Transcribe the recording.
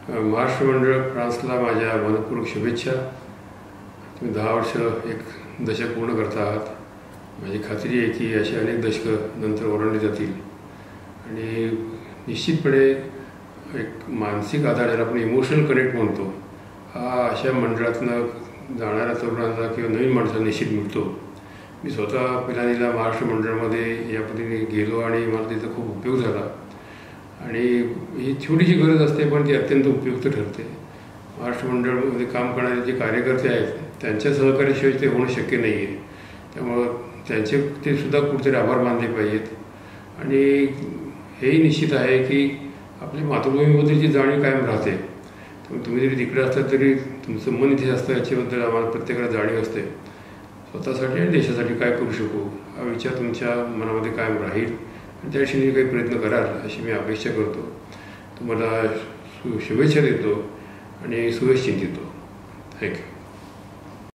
महाराष्ट्र मंडळ फ्रान्सला माझ्या मनपूर्वक शुभेच्छा. तुम्ही 10 वर्ष एक दशक पूर्ण करता आहात. माझी खात्री आहे की अशी अनेक दशकं नंतर ओलांडली जातील आणि निश्चितपणे एक मानसिक आधार ज्याला आपण इमोशनल कनेक्ट म्हणतो, हा अशा मंडळातनं जाणाऱ्या तरुणांना किंवा नवीन माणसाला निश्चित मिळतो. मी स्वतः पिलानीला महाराष्ट्र मंडळामध्ये या पद्धतीने गेलो आणि मला तिथं खूप उपयोग झाला आणि ही छोटीशी गरज असते पण ती अत्यंत उपयुक्त ठरते. महाराष्ट्र मंडळामध्ये काम करणारे जे कार्यकर्ते आहेत त्यांच्या सहकार्याशिवाय ते होणं शक्य नाही आहे. त्यामुळं त्यांचे ते सुद्धा कुठेतरी आभार मानले पाहिजेत. आणि हेही निश्चित आहे की आपल्या मातृभूमीबद्दलची जाणीव कायम राहते. त्यामुळे तुम्ही जरी तिकडे असतात तरी तुमचं मन इथे असतं याच्याबद्दल आम्हाला प्रत्येकाला जाणीव असते. स्वतःसाठी आणि देशासाठी काय करू शकू हा विचार तुमच्या मनामध्ये कायम राहील आणि त्या दिवशी काही प्रयत्न कराल अशी मी अपेक्षा करतो. तुम्हाला शुभेच्छा देतो आणि शुभेच्छा चिंतितो. थँक्यू.